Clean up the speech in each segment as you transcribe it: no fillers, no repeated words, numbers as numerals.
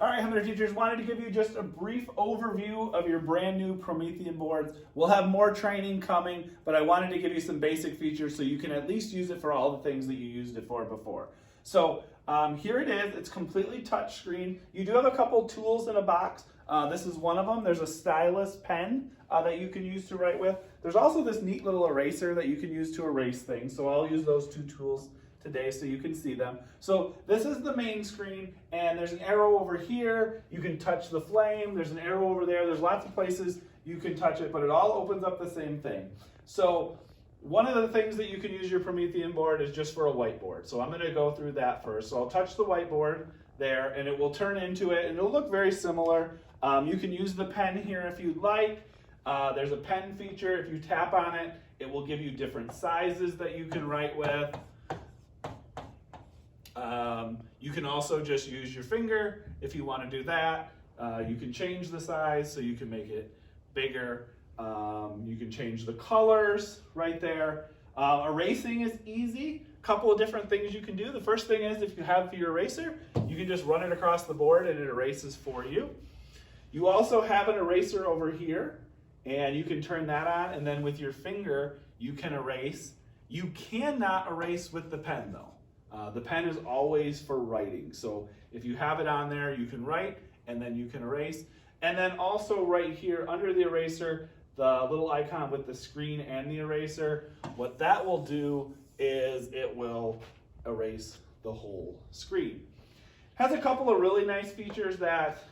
All right, Hunter teachers, wanted to give you just a brief overview of your brand new Promethean boards. We'll have more training coming, but I wanted to give you some basic features so you can at least use it for all the things that you used it for before. So here it is. It's completely touch screen. You do have a couple tools in a box. This is one of them. There's a stylus pen that you can use to write with. There's also this neat little eraser that you can use to erase things. So I'll use those two tools today so you can see them. So this is the main screen, and there's an arrow over here. You can touch the flame. There's an arrow over there. There's lots of places you can touch it, but it all opens up the same thing. So one of the things that you can use your Promethean board is just for a whiteboard. So I'm going to go through that first. So I'll touch the whiteboard there, and it will turn into it, and it'll look very similar. You can use the pen here if you'd like. There's a pen feature. If you tap on it, it will give you different sizes that you can write with. You can also just use your finger if you want to do that. You can change the size so you can make it bigger. You can change the colors right there. Erasing is easy. A couple of different things you can do. The first thing is if you have your eraser, you can just run it across the board and it erases for you. You also have an eraser over here, and you can turn that on, and then with your finger you can erase. You cannot erase with the pen though. The pen is always for writing. So if you have it on there, you can write and then you can erase. And then also right here under the eraser, the little icon with the screen and the eraser, what that will do is it will erase the whole screen. Has a couple of really nice features that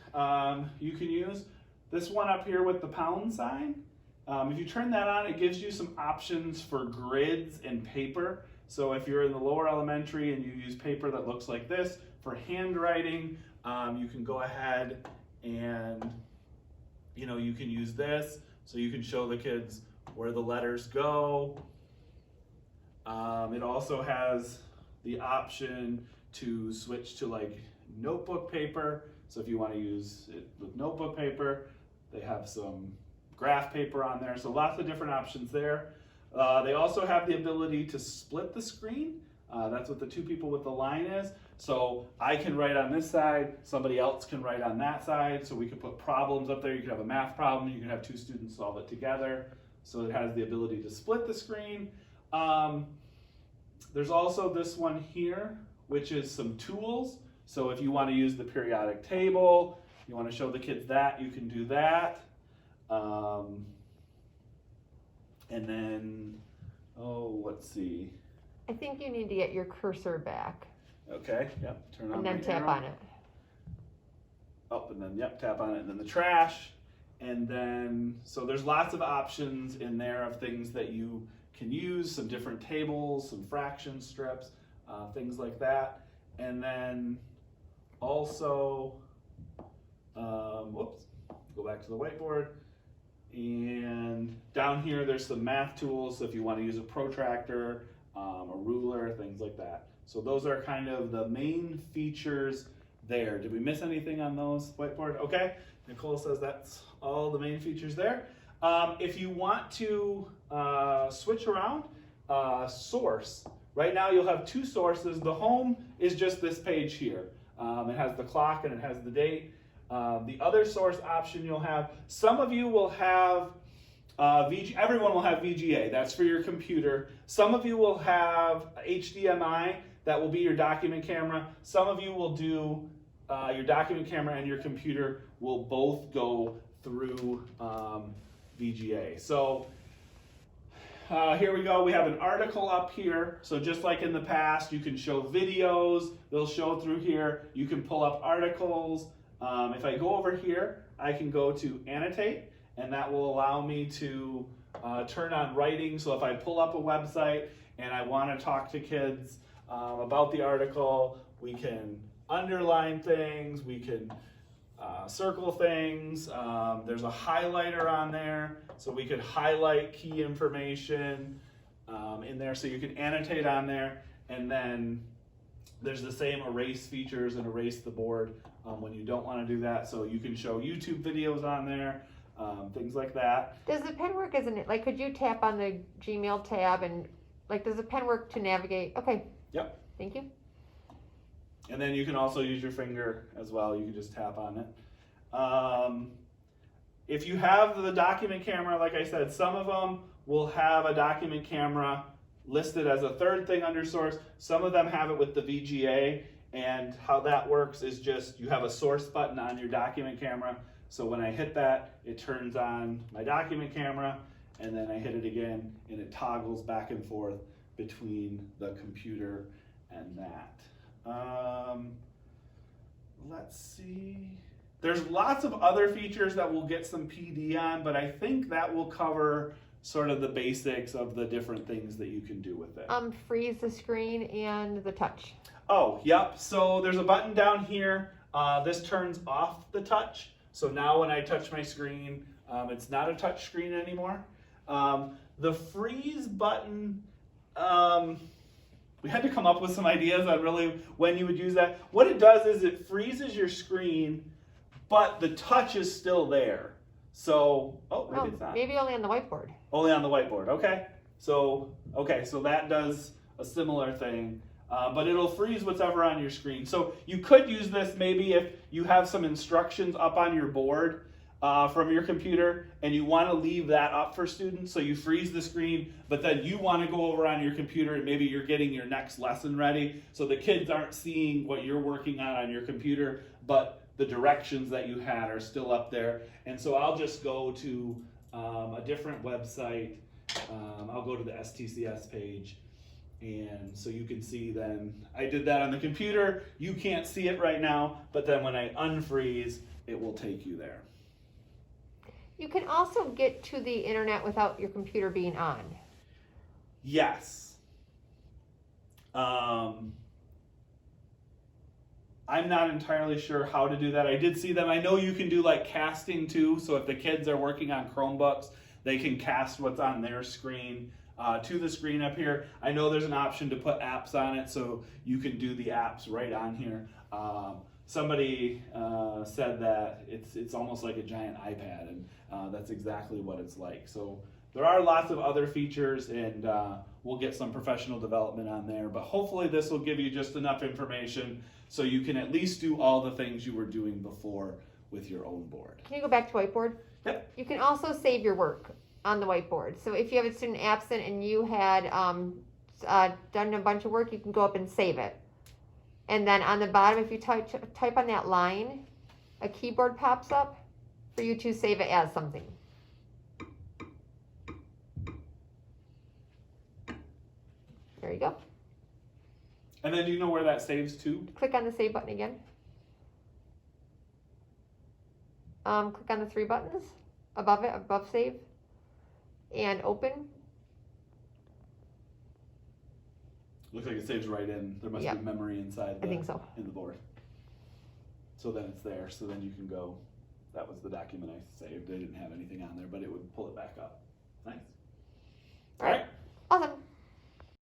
you can use. This one up here with the pound sign, if you turn that on, it gives you some options for grids and paper. So if you're in the lower elementary and you use paper that looks like this for handwriting, you can go ahead and you can use this so you can show the kids where the letters go. It also has the option to switch to like notebook paper. So if you want to use it with notebook paper, they have some graph paper on there. So lots of different options there. They also have the ability to split the screen. That's what the two people with the line is. So I can write on this side, somebody else can write on that side. So we can put problems up there. You can have a math problem, you can have two students solve it together. So it has the ability to split the screen. There's also this one here, which is some tools. So if you want to use the periodic table, you want to show the kids that, you can do that. And then, let's see. I think you need to get your cursor back. Okay, yep, turn on and then my tap arrow. on it. Oh, and then, yep, tap on it, and then the trash. And then, so there's lots of options in there of things that you can use, some different tables, some fraction strips, things like that. And then also, go back to the whiteboard. And down here, there's some math tools. So if you want to use a protractor, a ruler, things like that. So those are kind of the main features there. Did we miss anything on those whiteboard? Okay, Nicole says that's all the main features there. If you want to switch around, source. Right now you'll have two sources. The home is just this page here. It has the clock and it has the date. The other source option you'll have, some of you will have, everyone will have VGA, that's for your computer. Some of you will have HDMI, that will be your document camera. Some of you will do, your document camera and your computer will both go through VGA. So here we go, we have an article up here. So just like in the past, you can show videos, they'll show through here. You can pull up articles. If I go over here, I can go to annotate, and that will allow me to turn on writing. So if I pull up a website and I want to talk to kids about the article, we can underline things, we can circle things. There's a highlighter on there, so we could highlight key information in there, so you can annotate on there. And then there's the same erase features and erase the board when you don't want to do that. So you can show YouTube videos on there, things like that. Does the pen work, isn't it? Like, could you tap on the Gmail tab and, like, does the pen work to navigate? Okay. Yep. Thank you. And then you can also use your finger as well. You can just tap on it. If you have the document camera, like I said, some of them will have a document camera listed as a third thing under source. Some of them have it with the VGA, and how that works is just you have a source button on your document camera. So when I hit that, it turns on my document camera, and then I hit it again, and it toggles back and forth between the computer and that. Let's see. There's lots of other features that we'll get some PD on, but I think that will cover sort of the basics of the different things that you can do with it. Freeze the screen and the touch. Oh, yep. So there's a button down here. This turns off the touch. So now when I touch my screen, it's not a touch screen anymore. The freeze button, we had to come up with some ideas on really when you would use that. What it does is it freezes your screen, but the touch is still there. So, maybe it's not. Maybe only on the whiteboard. Only on the whiteboard, okay. So that does a similar thing, but it'll freeze whatever on your screen. So you could use this maybe if you have some instructions up on your board from your computer and you want to leave that up for students. So you freeze the screen, but then you want to go over on your computer and maybe you're getting your next lesson ready. So the kids aren't seeing what you're working on your computer, but the directions that you had are still up there. And so I'll just go to a different website. I'll go to the STCS page. And so you can see then, I did that on the computer. You can't see it right now, but then when I unfreeze, it will take you there. You can also get to the internet without your computer being on. Yes. I'm not entirely sure how to do that. I did see them. I know you can do like casting too. So if the kids are working on Chromebooks, they can cast what's on their screen to the screen up here. I know there's an option to put apps on it, so you can do the apps right on here. Somebody said that it's almost like a giant iPad, and that's exactly what it's like. So there are lots of other features, and we'll get some professional development on there, but hopefully this will give you just enough information so you can at least do all the things you were doing before with your own board. Can you go back to whiteboard? Yep. You can also save your work on the whiteboard. So if you have a student absent and you had done a bunch of work, you can go up and save it. And then on the bottom, if you type on that line, a keyboard pops up for you to save it as something. There you go. And then do you know where that saves to? Click on the save button again. Click on the three buttons above it, above save, and open. Looks like it saves right in. There must Yeah. be memory inside I think so. in the board. So then it's there. So then you can go, that was the document I saved. They didn't have anything on there, but it would pull it back up. Nice. All right. Awesome.